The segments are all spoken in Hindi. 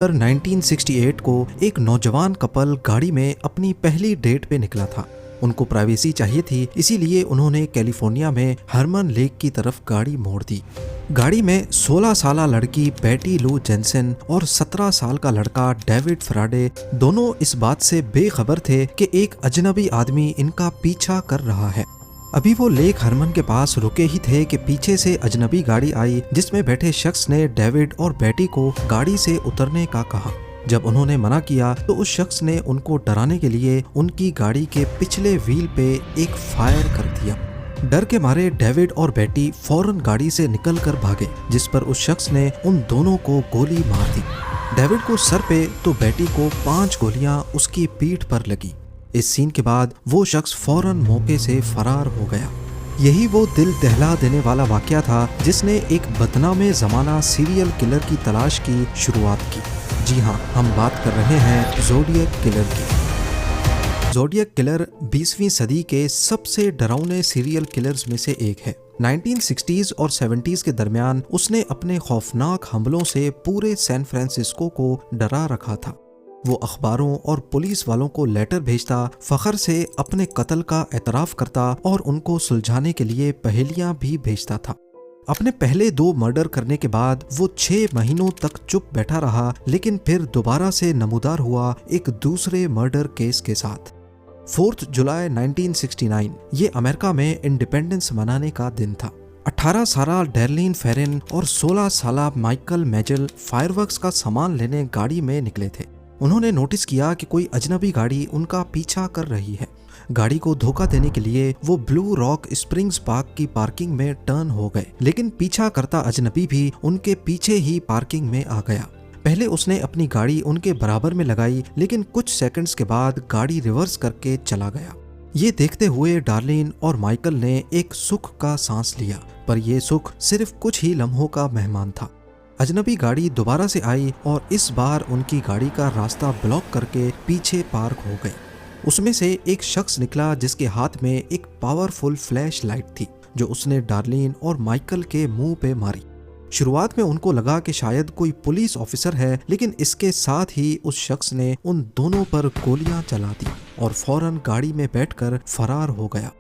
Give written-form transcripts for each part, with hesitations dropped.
1968 को एक नौजवान कपल गाड़ी में अपनी पहली डेट पे निकला था। उनको प्राइवेसी चाहिए थी, इसीलिए उन्होंने कैलिफोर्निया में हरमन लेक की तरफ गाड़ी मोड़ दी। गाड़ी में 16 साल लड़की बेटी लू जेनसन और 17 साल का लड़का डेविड फ्राडे दोनों इस बात से बेखबर थे कि एक अजनबी आदमी इनका पीछा कर रहा है। अभी वो लेक हरमन के पास रुके ही थे कि पीछे से अजनबी गाड़ी आई, जिसमें बैठे शख्स ने डेविड और बेटी को गाड़ी से उतरने का कहा। जब उन्होंने मना किया तो उस शख्स ने उनको डराने के लिए उनकी गाड़ी के पिछले व्हील पे एक फायर कर दिया। डर के मारे डेविड और बेटी फौरन गाड़ी से निकल कर भागे, जिस पर उस शख्स ने उन दोनों को गोली मार दी। डेविड को सर पे तो बेटी को 5 गोलियां उसकी पीठ पर लगी। इस सीन के बाद वो शख्स फौरन मौके से फरार हो गया। यही वो दिल दहला देने वाला वाकया था जिसने एक बदनामे ज़माना सीरियल किलर की तलाश की शुरुआत की। जी हाँ, हम बात कर रहे हैं ज़ोडिएक किलर की। ज़ोडिएक किलर 20वीं सदी के सबसे डरावने सीरियल किलर्स में से एक है। 1960s और 70s के दरमियान उसने अपने खौफनाक हमलों से पूरे सैन फ्रांसिस्को को डरा रखा था। वो अखबारों और पुलिस वालों को लेटर भेजता, फखर से अपने कत्ल का एतराफ़ करता और उनको सुलझाने के लिए पहेलियां भी भेजता था। अपने पहले 2 मर्डर करने के बाद वो 6 महीनों तक चुप बैठा रहा, लेकिन फिर दोबारा से नमूदार हुआ एक दूसरे मर्डर केस के साथ। 4 जुलाई 1969 ये अमेरिका में इंडिपेंडेंस मनाने का दिन था। 18 साल डैर्लिन फेरिन और 16 साल माइकल मेजल फायरवर्क्स का सामान लेने गाड़ी में निकले थे। उन्होंने नोटिस किया कि कोई अजनबी गाड़ी उनका पीछा कर रही है। गाड़ी को धोखा देने के लिए वो ब्लू रॉक स्प्रिंग्स पार्क की पार्किंग में टर्न हो गए, लेकिन पीछा करता अजनबी भी उनके पीछे ही पार्किंग में आ गया। पहले उसने अपनी गाड़ी उनके बराबर में लगाई, लेकिन कुछ सेकंड्स के बाद गाड़ी रिवर्स करके चला गया। ये देखते हुए डार्लिन और माइकल ने एक सुख का सांस लिया, पर यह सुख सिर्फ कुछ ही लम्हों का मेहमान था। अजनबी गाड़ी दोबारा से आई और इस बार उनकी गाड़ी का रास्ता ब्लॉक करके पीछे पार्क हो गई। उसमें से एक शख्स निकला जिसके हाथ में एक पावरफुल फ्लैश लाइट थी, जो उसने डार्लिन और माइकल के मुंह पे मारी। शुरुआत में उनको लगा कि शायद कोई पुलिस ऑफिसर है, लेकिन इसके साथ ही उस शख्स ने उन दोनों पर गोलियां चला दी और फौरन गाड़ी में बैठकर फरार हो गया।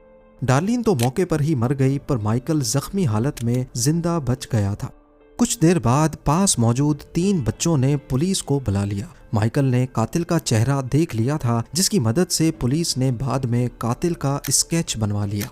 डार्लिन तो मौके पर ही मर गई, पर माइकल जख्मी हालत में जिंदा बच गया था। कुछ देर बाद पास मौजूद 3 बच्चों ने पुलिस को बुला लिया। माइकल ने कातिल का चेहरा देख लिया था, जिसकी मदद से पुलिस ने बाद में कातिल का स्केच बनवा लिया।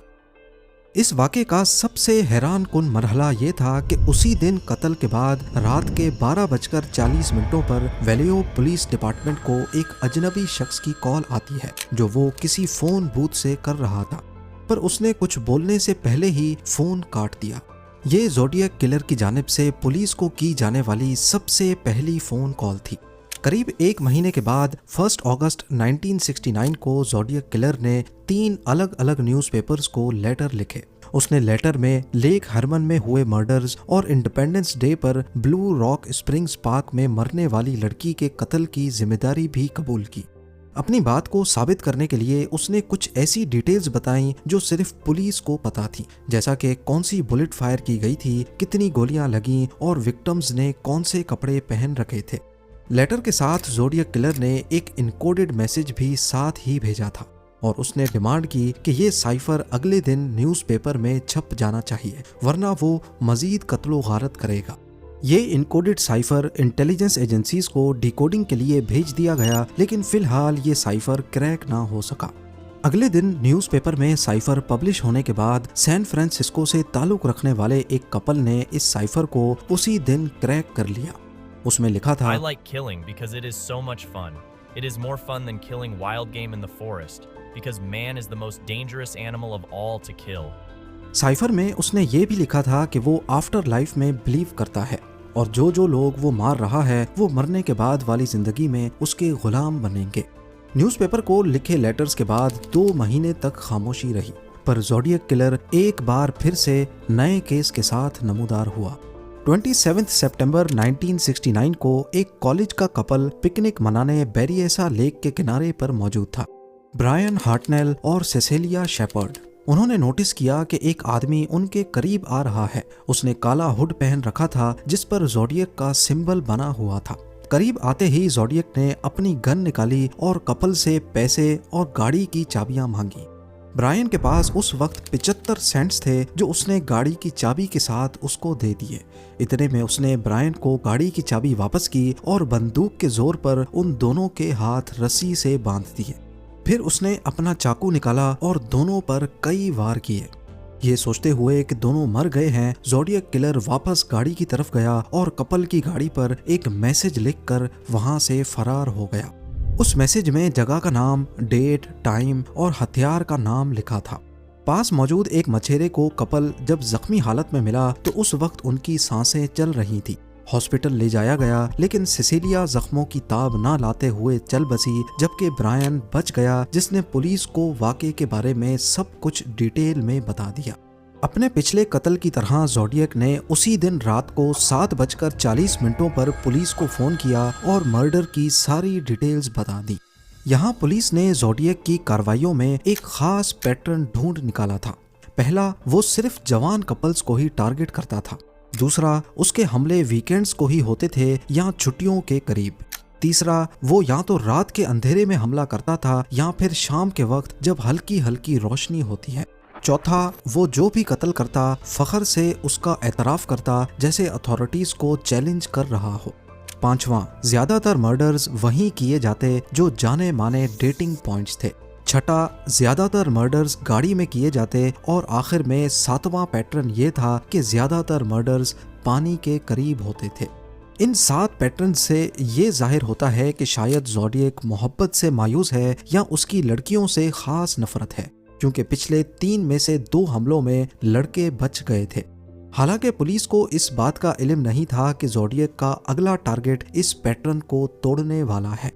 इस वाक़े का सबसे हैरान कुन मरहला ये था कि उसी दिन कत्ल के बाद रात के 12:40 पर वेलियो पुलिस डिपार्टमेंट को एक अजनबी शख्स की कॉल आती है, जो वो किसी फ़ोन बूथ से कर रहा था, पर उसने कुछ बोलने से पहले ही फ़ोन काट दिया। ये ज़ोडिएक किलर की जानिब से पुलिस को की जाने वाली सबसे पहली फ़ोन कॉल थी। करीब 1 महीने के बाद 1 अगस्त 1969 को ज़ोडिएक किलर ने 3 अलग अलग न्यूज़पेपर्स को लेटर लिखे। उसने लेटर में लेक हरमन में हुए मर्डर्स और इंडिपेंडेंस डे पर ब्लू रॉक स्प्रिंग्स पार्क में मरने वाली लड़की के कत्ल की जिम्मेदारी भी कबूल की। अपनी बात को साबित करने के लिए उसने कुछ ऐसी डिटेल्स बताई जो सिर्फ पुलिस को पता थी, जैसा कि कौन सी बुलेट फायर की गई थी, कितनी गोलियां लगीं और विक्टिम्स ने कौन से कपड़े पहन रखे थे। लेटर के साथ ज़ोडिएक किलर ने एक इनकोडेड मैसेज भी साथ ही भेजा था और उसने डिमांड की कि ये साइफर अगले दिन न्यूज़पेपर में छप जाना चाहिए, वरना वो मजीद कत्लो गारत करेगा। ये इनकोडेड साइफर इंटेलिजेंस एजेंसीज को डिकोडिंग के लिए भेज दिया गया, लेकिन फिलहाल ये साइफर क्रैक ना हो सका। अगले दिन न्यूज़पेपर में साइफर पब्लिश होने के बाद सैन फ्रांसिस्को से ताल्लुक रखने वाले एक कपल ने इस साइफर को उसी दिन क्रैक कर लिया। उसमें लिखा था, I like killing because it is so much fun. It is more fun than killing wild game in the forest because man is the most dangerous animal of all to kill. Cipher में उसने ये भी लिखा था कि वो आफ्टर लाइफ में बिलीव करता है और जो लोग वो मार रहा है वो मरने के बाद वाली जिंदगी में उसके गुलाम बनेंगे। न्यूज़पेपर को लिखे लेटर्स के बाद 2 महीने तक खामोशी रही, पर ज़ोडिएक किलर एक बार फिर से नए केस के साथ नमूदार हुआ। 27 सितंबर 1969 को एक कॉलेज का कपल पिकनिक मनाने बेरिएसा लेक के किनारे पर मौजूद था। ब्रायन हार्टनेल और सेसिलिया शेपर्ड। उन्होंने नोटिस किया कि एक आदमी उनके करीब आ रहा है। उसने काला हुड पहन रखा था जिस पर ज़ोडिएक का सिंबल बना हुआ था। करीब आते ही ज़ोडिएक ने अपनी गन निकाली और कपल से पैसे और गाड़ी की चाबियां मांगी। ब्रायन के पास उस वक्त 75 सेंट्स थे जो उसने गाड़ी की चाबी के साथ उसको दे दिए। इतने में उसने ब्रायन को गाड़ी की चाबी वापस की और बंदूक के जोर पर उन दोनों के हाथ रस्सी से बांध दिए। फिर उसने अपना चाकू निकाला और दोनों पर कई वार किए। ये सोचते हुए कि दोनों मर गए हैं, ज़ोडिएक किलर वापस गाड़ी की तरफ गया और कपल की गाड़ी पर एक मैसेज लिखकर वहां से फरार हो गया। उस मैसेज में जगह का नाम, डेट, टाइम और हथियार का नाम लिखा था। पास मौजूद एक मछेरे को कपल जब जख्मी हालत में मिला तो उस वक्त उनकी सांसें चल रही थी। हॉस्पिटल ले जाया गया, लेकिन सिसिलिया जख्मों की ताब ना लाते हुए चल बसी, जबकि ब्रायन बच गया, जिसने पुलिस को वाकये के बारे में सब कुछ डिटेल में बता दिया। अपने पिछले कत्ल की तरह ज़ोडिएक ने उसी दिन रात को 7:40 पर पुलिस को फोन किया और मर्डर की सारी डिटेल्स बता दी। यहाँ पुलिस ने ज़ोडिएक की कार्रवाइयों में एक खास पैटर्न ढूंढ निकाला था। पहला, वो सिर्फ जवान कपल्स को ही टारगेट करता था। दूसरा, उसके हमले वीकेंड्स को ही होते थे या छुट्टियों के करीब। तीसरा, वो या तो रात के अंधेरे में हमला करता था या फिर शाम के वक्त जब हल्की हल्की रोशनी होती है। चौथा, वो जो भी कत्ल करता फखर से उसका एतराफ करता, जैसे अथॉरिटीज को चैलेंज कर रहा हो। पांचवा, ज्यादातर मर्डर्स वहीं किए जाते जो जाने माने डेटिंग पॉइंट्स थे। छठा, ज्यादातर मर्डर्स गाड़ी में किए जाते और आखिर में सातवां पैटर्न ये था कि ज्यादातर मर्डर्स पानी के करीब होते थे। इन 7 पैटर्न से ये जाहिर होता है कि शायद ज़ोडिएक मोहब्बत से मायूस है या उसकी लड़कियों से खास नफरत है, क्योंकि पिछले 3 में से 2 हमलों में लड़के बच गए थे। हालांकि पुलिस को इस बात का इल्म नहीं था कि ज़ोडिएक का अगला टारगेट इस पैटर्न को तोड़ने वाला है।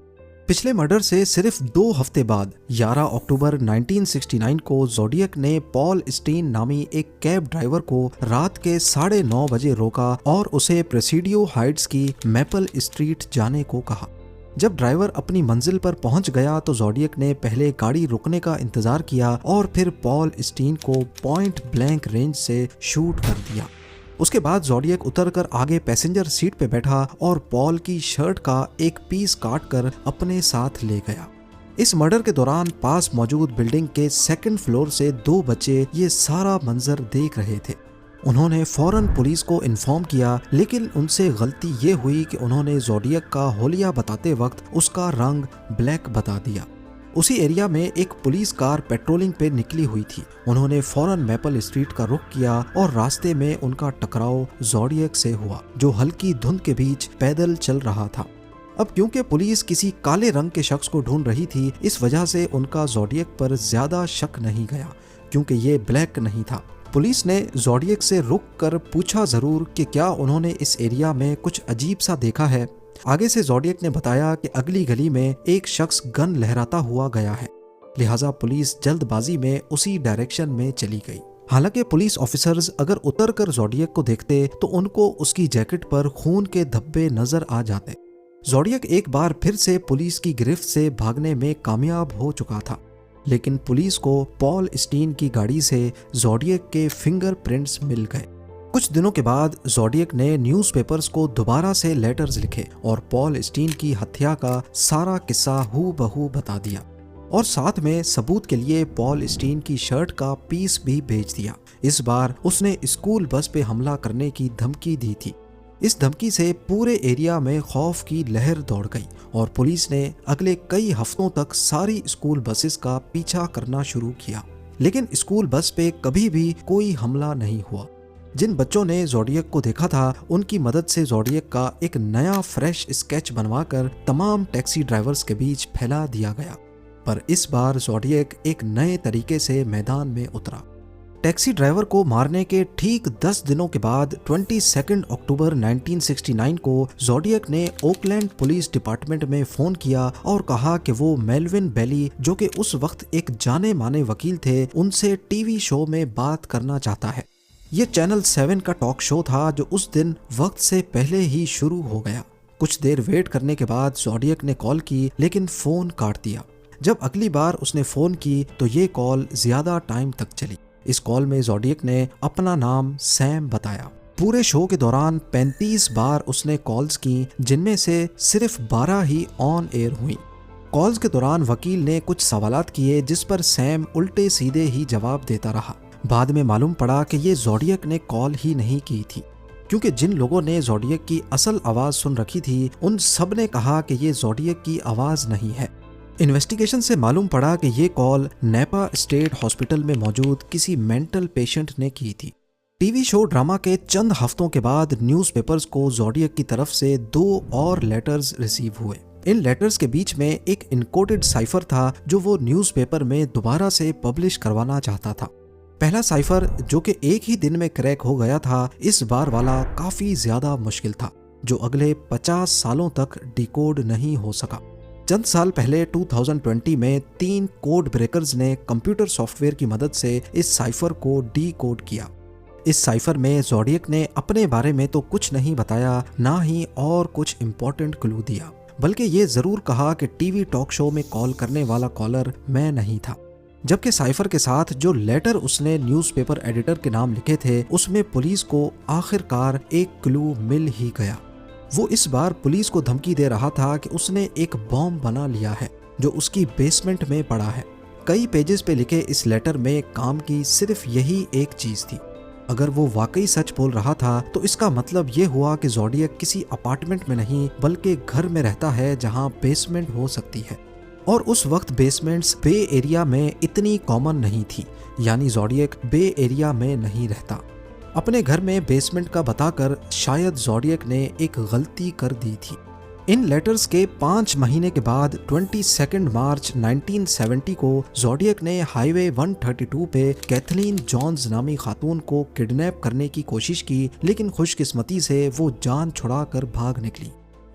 पिछले मर्डर से सिर्फ 2 हफ्ते बाद 11 अक्टूबर 1969 को ज़ोडिएक ने पॉल स्टीन नामी एक कैब ड्राइवर को रात के 9:30 बजे रोका और उसे प्रेसिडियो हाइट्स की मैपल स्ट्रीट जाने को कहा। जब ड्राइवर अपनी मंजिल पर पहुंच गया तो ज़ोडिएक ने पहले गाड़ी रुकने का इंतजार किया और फिर पॉल स्टीन को पॉइंट ब्लैंक रेंज से शूट कर दिया। उसके बाद ज़ोडिएक उतरकर आगे पैसेंजर सीट पे बैठा और पॉल की शर्ट का एक पीस काटकर अपने साथ ले गया। इस मर्डर के दौरान पास मौजूद बिल्डिंग के 2nd फ्लोर से 2 बच्चे ये सारा मंजर देख रहे थे। उन्होंने फौरन पुलिस को इन्फॉर्म किया, लेकिन उनसे गलती ये हुई कि उन्होंने ज़ोडिएक का होलिया बताते वक्त उसका रंग ब्लैक बता दिया। उसी एरिया में एक पुलिस कार पेट्रोलिंग पे निकली हुई थी। उन्होंने फौरन मैपल स्ट्रीट का रुख किया और रास्ते में उनका टकराव ज़ोडिएक से हुआ, जो हल्की धुंध के बीच पैदल चल रहा था। अब क्योंकि पुलिस किसी काले रंग के शख्स को ढूंढ रही थी, इस वजह से उनका ज़ोडिएक पर ज्यादा शक नहीं गया, क्योंकि ये ब्लैक नहीं था। पुलिस ने ज़ोडिएक से रुक कर पूछा जरूर कि क्या उन्होंने इस एरिया में कुछ अजीब सा देखा है। आगे से ज़ोडिएक ने बताया कि अगली गली में एक शख्स गन लहराता हुआ गया है, लिहाजा पुलिस जल्दबाजी में उसी डायरेक्शन में चली गई। हालांकि पुलिस ऑफिसर्स अगर उतर कर ज़ोडिएक को देखते तो उनको उसकी जैकेट पर खून के धब्बे नजर आ जाते। ज़ोडिएक एक बार फिर से पुलिस की गिरफ्त से भागने में कामयाब हो चुका था, लेकिन पुलिस को पॉल स्टीन की गाड़ी से ज़ोडिएक के फिंगरप्रिंट्स मिल गए। कुछ दिनों के बाद ज़ोडिएक ने न्यूज़पेपर्स को दोबारा से लेटर्स लिखे और पॉल स्टीन की हत्या का सारा किस्सा हूबहू बता दिया, और साथ में सबूत के लिए पॉल स्टीन की शर्ट का पीस भी भेज दिया। इस बार उसने स्कूल बस पे हमला करने की धमकी दी थी। इस धमकी से पूरे एरिया में खौफ की लहर दौड़ गई और पुलिस ने अगले कई हफ्तों तक सारी स्कूल बसेस का पीछा करना शुरू किया, लेकिन स्कूल बस पे कभी भी कोई हमला नहीं हुआ। जिन बच्चों ने ज़ोडिएक को देखा था उनकी मदद से ज़ोडिएक का एक नया फ्रेश स्केच बनवाकर तमाम टैक्सी ड्राइवर्स के बीच फैला दिया गया। पर इस बार ज़ोडिएक एक नए तरीके से मैदान में उतरा। टैक्सी ड्राइवर को मारने के ठीक 10 दिनों के बाद 22 अक्टूबर 1969 को ज़ोडिएक ने ओकलैंड पुलिस डिपार्टमेंट में फ़ोन किया और कहा कि वो मेल्विन बेली, जो कि उस वक्त एक जाने माने वकील थे, उनसे टीवी शो में बात करना चाहता है। ये चैनल 7 का टॉक शो था जो उस दिन वक्त से पहले ही शुरू हो गया। कुछ देर वेट करने के बाद ज़ोडिएक ने कॉल की, लेकिन फ़ोन काट दिया। जब अगली बार उसने फ़ोन की तो ये कॉल ज़्यादा टाइम तक चली। इस कॉल में ज़ोडिएक ने अपना नाम सैम बताया। पूरे शो के दौरान 35 बार उसने कॉल्स की, जिनमें से सिर्फ 12 ही ऑन एयर हुई। कॉल्स के दौरान वकील ने कुछ सवालात किए जिस पर सैम उल्टे सीधे ही जवाब देता रहा। बाद में मालूम पड़ा कि ये ज़ोडिएक ने कॉल ही नहीं की थी, क्योंकि जिन लोगों ने ज़ोडिएक की असल आवाज़ सुन रखी थी उन सब ने कहा कि ये ज़ोडिएक की आवाज़ नहीं है। इन्वेस्टिगेशन से मालूम पड़ा कि ये कॉल नेपा स्टेट हॉस्पिटल में मौजूद किसी मेंटल पेशेंट ने की थी। टीवी शो ड्रामा के चंद हफ्तों के बाद न्यूज़पेपर्स को ज़ोडिएक की तरफ से 2 और लेटर्स रिसीव हुए। इन लेटर्स के बीच में एक इनकोडेड साइफर था जो वो न्यूज़पेपर में दोबारा से पब्लिश करवाना चाहता था। पहला साइफर, जो कि एक ही दिन में क्रैक हो गया था, इस बार वाला काफी ज्यादा मुश्किल था, जो अगले 50 सालों तक डिकोड नहीं हो सका। चंद साल पहले 2020 में 3 कोड ब्रेकर्स ने कंप्यूटर सॉफ्टवेयर की मदद से इस साइफर को डीकोड किया। इस साइफर में ज़ोडिएक ने अपने बारे में तो कुछ नहीं बताया, ना ही और कुछ इंपॉर्टेंट क्लू दिया, बल्कि ये जरूर कहा कि टीवी टॉक शो में कॉल करने वाला कॉलर मैं नहीं था। जबकि साइफर के साथ जो लेटर उसने न्यूज़पेपर एडिटर के नाम लिखे थे, उसमें पुलिस को आखिरकार एक क्लू मिल ही गया। वो इस बार पुलिस को धमकी दे रहा था कि उसने एक बॉम्ब बना लिया है जो उसकी बेसमेंट में पड़ा है। कई पेजेस पे लिखे इस लेटर में काम की सिर्फ यही एक चीज थी। अगर वो वाकई सच बोल रहा था तो इसका मतलब ये हुआ कि ज़ोडिएक किसी अपार्टमेंट में नहीं बल्कि घर में रहता है जहां बेसमेंट हो सकती है। और उस वक्त बेसमेंट्स बे एरिया में इतनी कॉमन नहीं थी, यानी ज़ोडिएक बे एरिया में नहीं रहता। अपने घर में बेसमेंट का बताकर शायद ज़ोडिएक ने एक गलती कर दी थी। इन लेटर्स के 5 महीने के बाद 22 मार्च 1970 को ज़ोडिएक ने हाईवे 132 पे कैथलीन जॉन्स नामी खातून को किडनैप करने की कोशिश की, लेकिन खुशकिस्मती से वो जान छुड़ाकर भाग निकली।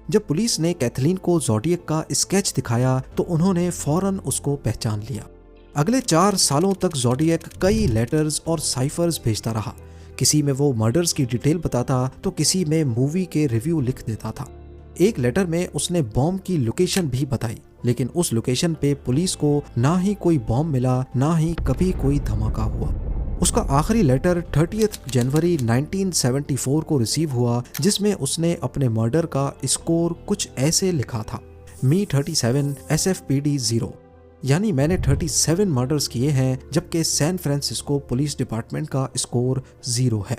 जब पुलिस ने कैथलीन को ज़ोडिएक का स्केच दिखाया तो उन्होंने फौरन उसको पहचान लिया। अगले 4 सालों तक ज़ोडिएक कई लेटर्स और साइफर्स भेजता रहा। किसी में वो मर्डर्स की डिटेल बताता तो किसी में मूवी के रिव्यू लिख देता था। एक लेटर में उसने बॉम्ब की लोकेशन भी बताई, लेकिन उस लोकेशन पे पुलिस को ना ही कोई बॉम्ब मिला, ना ही कभी कोई धमाका हुआ। उसका आखिरी लेटर 30 जनवरी 1974 को रिसीव हुआ, जिसमें उसने अपने मर्डर का स्कोर कुछ ऐसे लिखा था, मी 37 SFPD 0, यानी मैंने 37 मर्डर्स किए हैं, जबकि सैन फ्रांसिस्को पुलिस डिपार्टमेंट का स्कोर 0 है।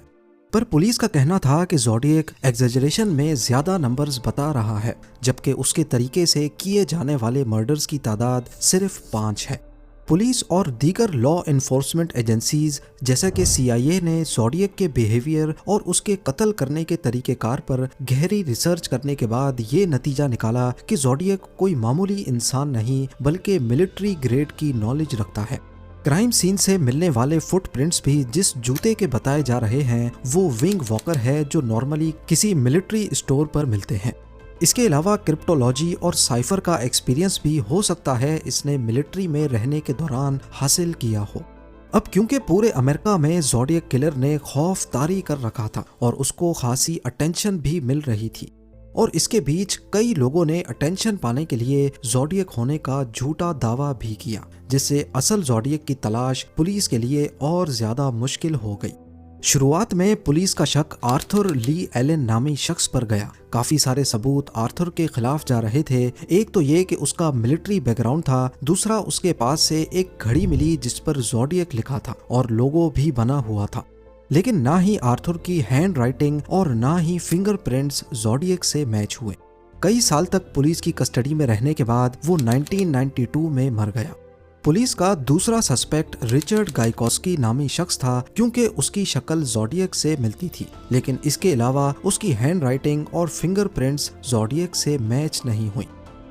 पर पुलिस का कहना था कि ज़ोडिएक एग्जेजरेशन में ज्यादा नंबर्स बता रहा है, जबकि उसके तरीके से किए जाने वाले मर्डर्स की तादाद सिर्फ 5 है। पुलिस और दीगर लॉ इन्फोर्समेंट एजेंसीज जैसा कि CIA ने ज़ोडिएक के बिहेवियर और उसके कत्ल करने के तरीकेकार पर गहरी रिसर्च करने के बाद ये नतीजा निकाला कि ज़ोडिएक कोई मामूली इंसान नहीं बल्कि मिलिट्री ग्रेड की नॉलेज रखता है। क्राइम सीन से मिलने वाले फुटप्रिंट्स भी जिस जूते के बताए जा रहे हैं वो विंग वॉकर है, जो नॉर्मली किसी मिलिट्री स्टोर पर मिलते हैं। इसके अलावा क्रिप्टोलॉजी और साइफर का एक्सपीरियंस भी हो सकता है इसने मिलिट्री में रहने के दौरान हासिल किया हो। अब क्योंकि पूरे अमेरिका में ज़ोडिएक किलर ने खौफ तारी कर रखा था और उसको खासी अटेंशन भी मिल रही थी, और इसके बीच कई लोगों ने अटेंशन पाने के लिए ज़ोडिएक होने का झूठा दावा भी किया, जिससे असल ज़ोडिएक की तलाश पुलिस के लिए और ज्यादा मुश्किल हो गई। शुरुआत में पुलिस का शक आर्थर ली एलन नामी शख्स पर गया। काफी सारे सबूत आर्थर के खिलाफ जा रहे थे। एक तो ये कि उसका मिलिट्री बैकग्राउंड था, दूसरा उसके पास से एक घड़ी मिली जिस पर ज़ोडिएक लिखा था और लोगो भी बना हुआ था। लेकिन ना ही आर्थर की हैंड राइटिंग और ना ही फिंगरप्रिंट्स ज़ोडिएक से मैच हुए। कई साल तक पुलिस की कस्टडी में रहने के बाद वो 1992 में मर गया। पुलिस का दूसरा सस्पेक्ट रिचर्ड गायकोस्की नामी शख्स था, क्योंकि उसकी शक्ल ज़ोडिएक से मिलती थी, लेकिन इसके अलावा उसकी हैंड राइटिंग और फिंगरप्रिंट्स ज़ोडिएक से मैच नहीं हुई।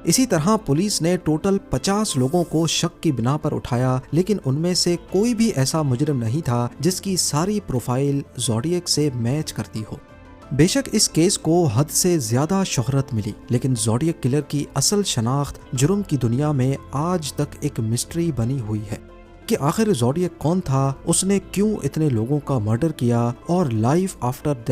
इसी तरह पुलिस ने टोटल 50 लोगों को शक की बिना पर उठाया, लेकिन उनमें से कोई भी ऐसा मुजरिम नहीं था जिसकी सारी प्रोफाइल ज़ोडिएक से मैच करती हो। बेशक इस केस को हद से ज्यादा शोहरत मिली, लेकिन ज़ोडिएक किलर की असल शनाख्त जुर्म की दुनिया में आज तक एक मिस्ट्री बनी हुई है कि आखिर ज़ोडिएक कौन था, उसने क्यों इतने लोगों का मर्डर किया और लाइफ आफ्टर डेथ